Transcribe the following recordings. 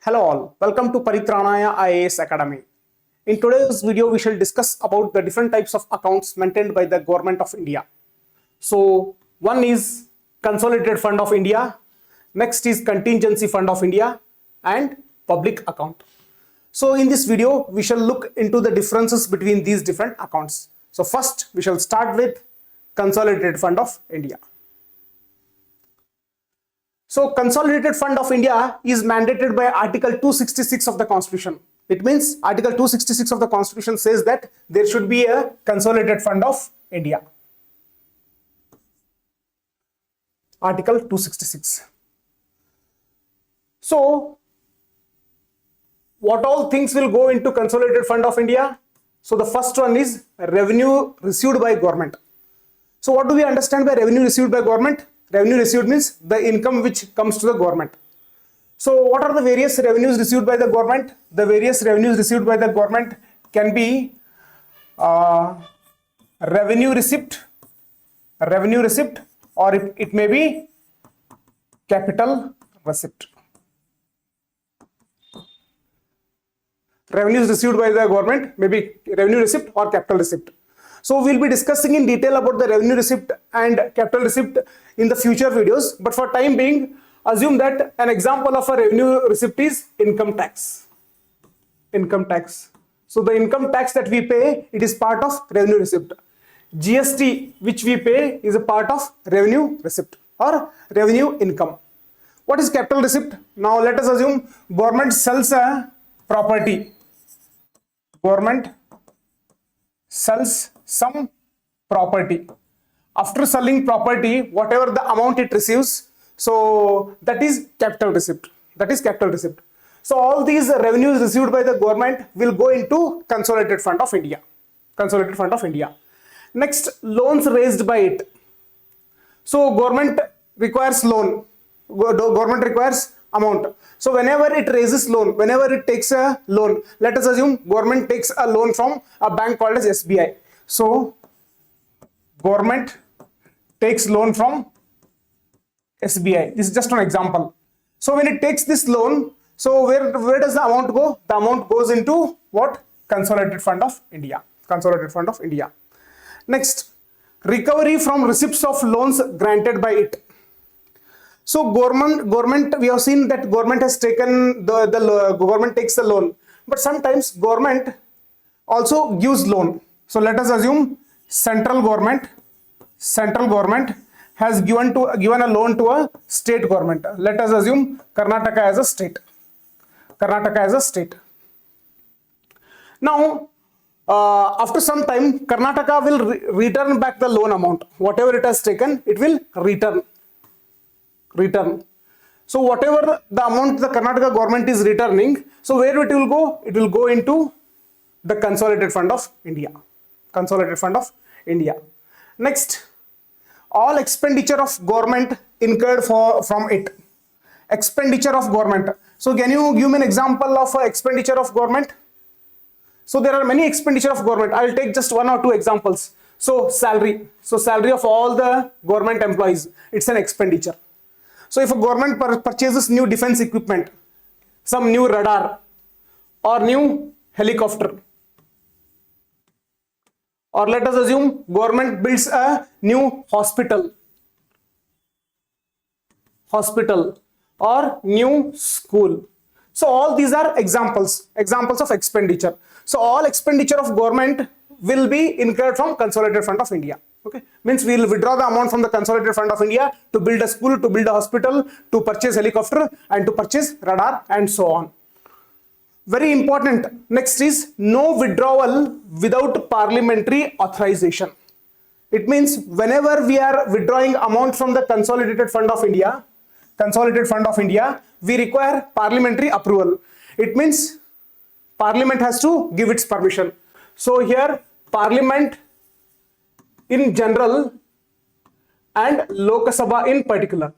Hello all, welcome to Paritranaya IAS Academy. In today's video, we shall discuss about the different types of accounts maintained by the Government of India. So, one is Consolidated Fund of India, next is Contingency Fund of India and Public Account. So, in this video, we shall look into the differences between these different accounts. So, first, we shall start with Consolidated Fund of India. So, Consolidated Fund of India is mandated by Article 266 of the Constitution. It means Article 266 of the Constitution says that there should be a Consolidated Fund of India. Article 266. So, what all things will go into Consolidated Fund of India? So, the first one is revenue received by government. So, what do we understand by revenue received by government? Revenue received means the income which comes to the government. So, what are the various revenues received by the government? The various revenues received by the government can be revenue receipt, or it may be capital receipt. Revenues received by the government may be revenue receipt or capital receipt. So, we will be discussing in detail about the revenue receipt and capital receipt in the future videos. But for time being, assume that an example of a revenue receipt is income tax. Income tax. So, the income tax that we pay, it is part of revenue receipt. GST which we pay is a part of revenue receipt or revenue income. What is capital receipt? Now, let us assume government sells a property. Government sells some property. After selling property, whatever the amount it receives, so that is capital receipt. That is capital receipt. So all these revenues received by the government will go into Consolidated Fund of India. Consolidated Fund of India. Next, loans raised by it. So government requires loan. Government requires amount. So whenever it raises loan, whenever it takes a loan, let us assume government takes a loan from a bank called as SBI. So government takes loan from SBI. This is just an example. So when it takes this loan, so where does the amount go? The amount goes into what? Consolidated Fund of India. Consolidated Fund of India. Next, recovery from receipts of loans granted by it. So government, we have seen that government has taken the government takes the loan, but sometimes government also gives loan. So let us assume central government has given a loan to a state government. Let us assume Karnataka as a state. Karnataka as a state. Now, after some time, Karnataka will return back the loan amount. Whatever it has taken, it will return. So whatever the amount the Karnataka government is returning, so where it will go? It will go into the Consolidated Fund of India. Consolidated Fund of India. Next, all expenditure of government incurred from it. Expenditure of government. So can you give me an example of expenditure of government? So there are many expenditure of government. I will take just one or two examples. So salary. So salary of all the government employees. It's an expenditure. So if a government purchases new defense equipment, some new radar or new helicopter, or let us assume government builds a new hospital or new school. So all these are examples of expenditure. So all expenditure of government will be incurred from Consolidated Fund of India. Okay, means we will withdraw the amount from the Consolidated Fund of India to build a school, to build a hospital, to purchase helicopter and to purchase radar and so on. Very important. Next is no withdrawal without parliamentary authorization. It means whenever we are withdrawing amount from the Consolidated Fund of India, we require parliamentary approval. It means Parliament has to give its permission. So here Parliament in general and Lok Sabha in particular.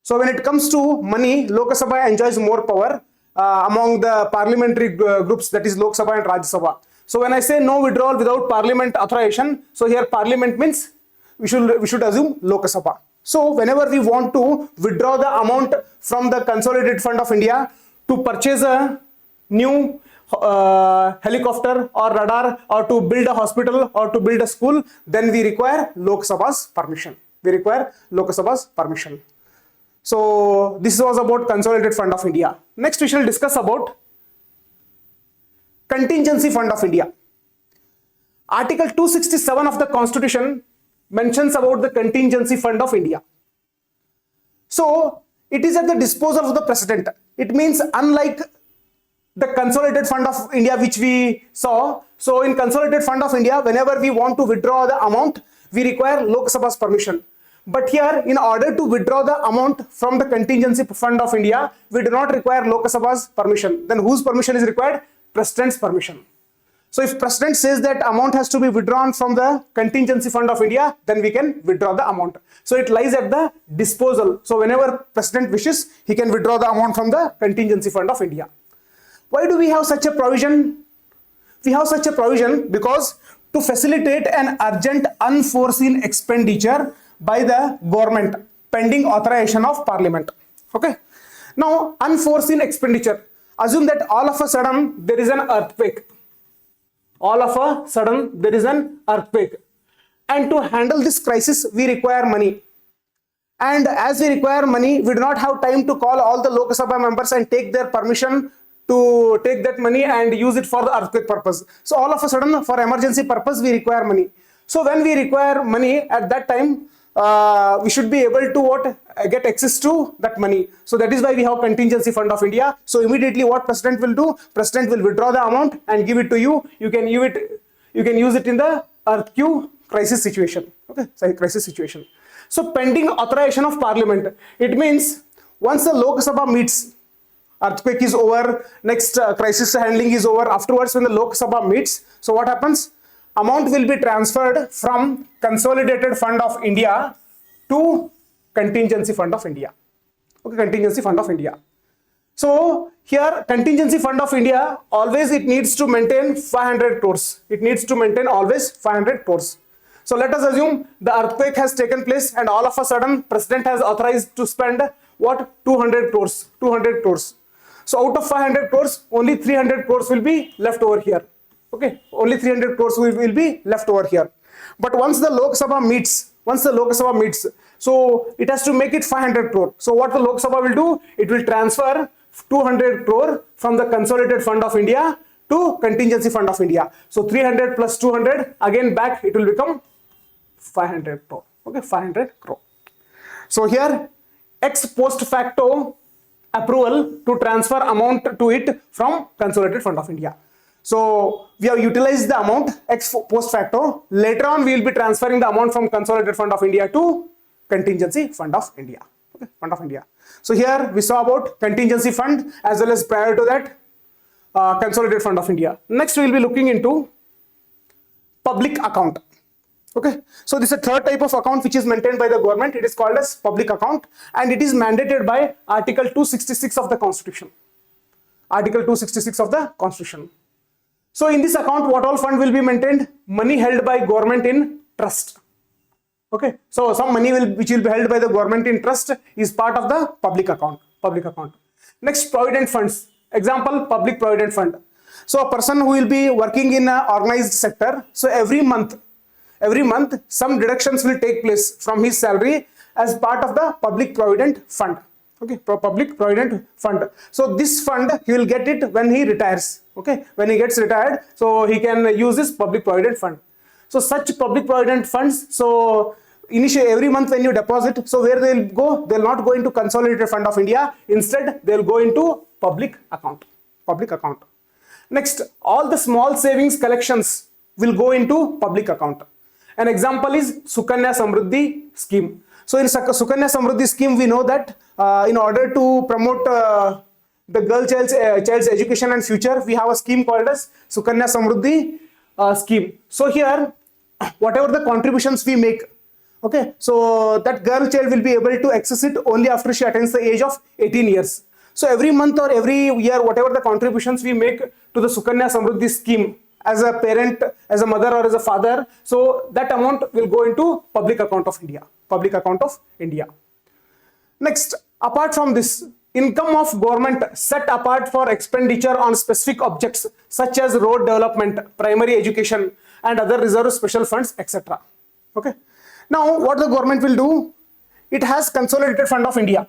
So when it comes to money, Lok Sabha enjoys more power among the parliamentary groups, that is Lok Sabha and Rajya Sabha. So when I say no withdrawal without parliament authorization, so here parliament means we should assume Lok Sabha. So whenever we want to withdraw the amount from the Consolidated Fund of India to purchase a new helicopter or radar, or to build a hospital or to build a school, then we require Lok Sabha's permission. We require Lok Sabha's permission. So this was about Consolidated Fund of India. Next we shall discuss about Contingency Fund of India. Article 267 of the Constitution mentions about the Contingency Fund of India. So it is at the disposal of the President. It means unlike the Consolidated Fund of India which we saw, so in Consolidated Fund of India, whenever we want to withdraw the amount, we require Lok Sabha's permission. But here, in order to withdraw the amount from the Contingency Fund of India, we do not require Lok Sabha's permission. Then whose permission is required? President's permission. So if President says that amount has to be withdrawn from the Contingency Fund of India, then we can withdraw the amount. So it lies at the disposal. So whenever President wishes, he can withdraw the amount from the Contingency Fund of India. Why do we have such a provision? We have such a provision because to facilitate an urgent unforeseen expenditure by the government pending authorization of Parliament. Okay. Now, unforeseen expenditure. Assume that all of a sudden there is an earthquake. All of a sudden there is an earthquake. And to handle this crisis, we require money. And as we require money, we do not have time to call all the Lok Sabha members and take their permission to take that money and use it for the earthquake purpose. So all of a sudden, for emergency purpose, we require money. So when we require money at that time, we should be able to get access to that money. So that is why we have Contingency Fund of India. So immediately what President will do? President will withdraw the amount and give it to you. You can use it in the earthquake crisis situation. Okay, sorry, crisis situation. So pending authorization of Parliament. It means once the Lok Sabha meets, earthquake is over, next crisis handling is over. Afterwards, when the Lok Sabha meets, so what happens? Amount will be transferred from Consolidated Fund of India to Contingency Fund of India. Okay, Contingency Fund of India. So here, Contingency Fund of India, always it needs to maintain 500 crores. It needs to maintain always 500 crores. So let us assume the earthquake has taken place and all of a sudden President has authorized to spend what? 200 crores. 200 crores. So out of 500 crores, only 300 crores will be left over here. Okay, only 300 crores will be left over here. But once the Lok Sabha meets, so it has to make it 500 crore. So what the Lok Sabha will do? It will transfer 200 crore from the Consolidated Fund of India to Contingency Fund of India. So 300 plus 200, again back it will become 500 crore. Okay, 500 crore. So here, ex post facto approval to transfer amount to it from Consolidated Fund of India. So we have utilized the amount ex post facto. Later on, we will be transferring the amount from Consolidated Fund of India to Contingency Fund of India. Okay, Fund of India. So here we saw about Contingency Fund as well as prior to that Consolidated Fund of India. Next, we will be looking into public account. Okay, so this is a third type of account which is maintained by the government. It is called as public account and it is mandated by Article 266 of the Constitution. Article 266 of the Constitution. So in this account, what all fund will be maintained? Money held by government in trust. Okay, so some money which will be held by the government in trust is part of the public account. Public account. Next, provident funds. Example, public provident fund. So a person who will be working in an organized sector. So every month some deductions will take place from his salary as part of the public provident fund. Okay, public provident fund. So this fund he will get it when he retires. Okay, when he gets retired, so he can use this public provident fund. So such public provident funds, so initially every month when you deposit, so where they'll go? They'll not go into Consolidated Fund of India. Instead, they'll go into public account. Public account. Next, all the small savings collections will go into public account. An example is Sukanya Samruddhi scheme. So in Sukanya Samruddhi scheme, we know that in order to promote the child's education and future, we have a scheme called as Sukanya Samruddhi scheme. So here, whatever the contributions we make, okay, so that girl child will be able to access it only after she attains the age of 18 years. So every month or every year, whatever the contributions we make to the Sukanya Samruddhi scheme, as a parent, as a mother or as a father, so that amount will go into public account of India. Public account of India. Next, apart from this, income of government set apart for expenditure on specific objects such as road development, primary education, and other reserve special funds, etc. Okay. Now, what the government will do? It has Consolidated Fund of India.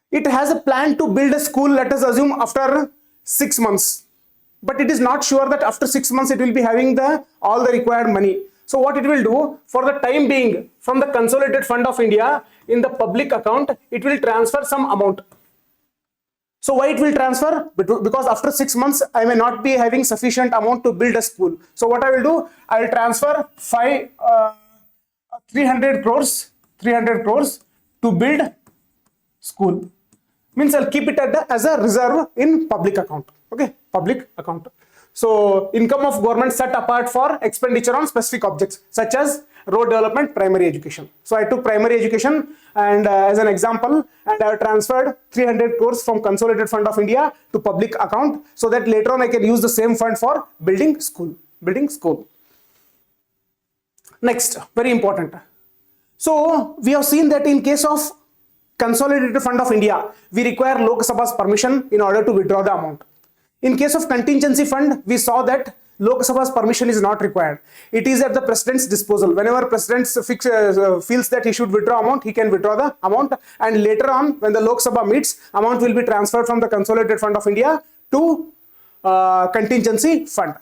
It has a plan to build a school, let us assume after 6 months. But it is not sure that after 6 months it will be having all the required money. So what it will do, for the time being, from the Consolidated Fund of India in the public account, it will transfer some amount. So why it will transfer? Because after 6 months I may not be having sufficient amount to build a school. So what I will do, I will transfer 300 crores to build school. Means I'll keep it as a reserve in public account. Okay, public account. So income of government set apart for expenditure on specific objects such as road development, primary education. So I took primary education and as an example, and I have transferred 300 crores from Consolidated Fund of India to public account, so that later on I can use the same fund for building school. Next, very important. So we have seen that in case of Consolidated Fund of India, we require Lok Sabha's permission in order to withdraw the amount. In case of contingency fund, we saw that Lok Sabha's permission is not required. It is at the president's disposal. Whenever president feels that he should withdraw amount, he can withdraw the amount, and later on when the Lok Sabha meets, amount will be transferred from the Consolidated Fund of India to contingency fund.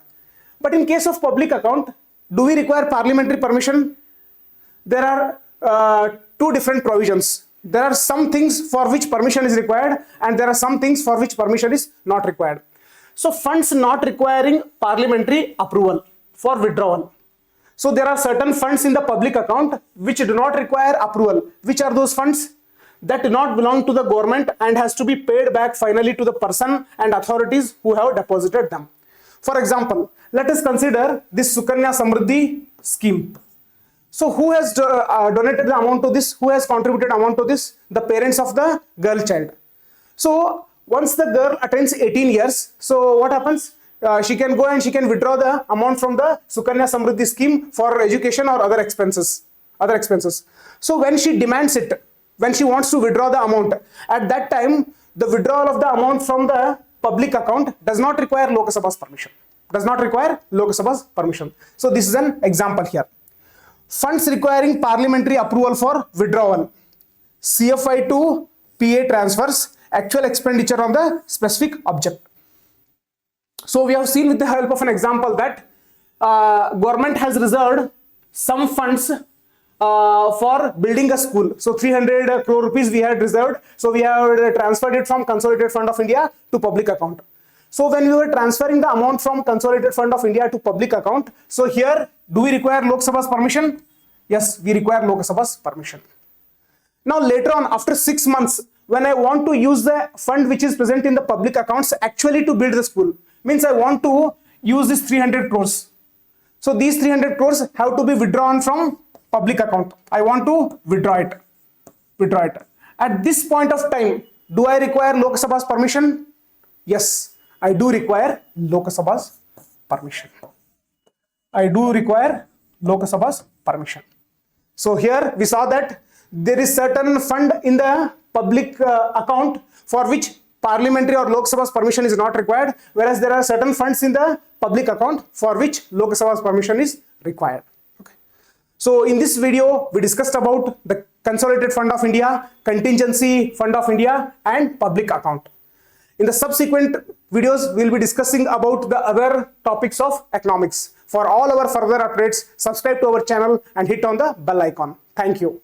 But in case of public account, do we require parliamentary permission? There are two different provisions. There are some things for which permission is required, and there are some things for which permission is not required. So funds not requiring parliamentary approval for withdrawal. So there are certain funds in the public account which do not require approval. Which are those funds? That do not belong to the government and has to be paid back finally to the person and authorities who have deposited them. For example, let us consider this Sukanya Samriddhi scheme. So who has donated the amount to this? Who has contributed amount to this? The parents of the girl child. So once the girl attains 18 years, so what happens? She can go and she can withdraw the amount from the Sukanya Samriddhi scheme for education or other expenses. So when she demands it, when she wants to withdraw the amount, at that time, the withdrawal of the amount from the public account does not require Lok Sabha's permission. So this is an example here. Funds requiring parliamentary approval for withdrawal. CFI to PA transfers, actual expenditure on the specific object. So we have seen with the help of an example that government has reserved some funds for building a school. So 300 crore rupees we had reserved. So we have transferred it from Consolidated Fund of India to public account. So when we were transferring the amount from Consolidated Fund of India to public account, so here do we require Lok Sabha's permission? Yes, we require Lok Sabha's permission. Now later on, after 6 months, when I want to use the fund which is present in the public accounts actually to build the school, means I want to use this 300 crores. So these 300 crores have to be withdrawn from public account. I want to withdraw it. At this point of time, do I require Lok Sabha's permission? Yes, I do require Lok Sabha's permission. So here we saw that there is certain fund in the public account for which parliamentary or Lok Sabha's permission is not required, whereas there are certain funds in the public account for which Lok Sabha's permission is required. Okay. So in this video, we discussed about the Consolidated Fund of India, Contingency Fund of India, and public account. In the subsequent videos, we will be discussing about the other topics of economics. For all our further updates, subscribe to our channel and hit on the bell icon. Thank you.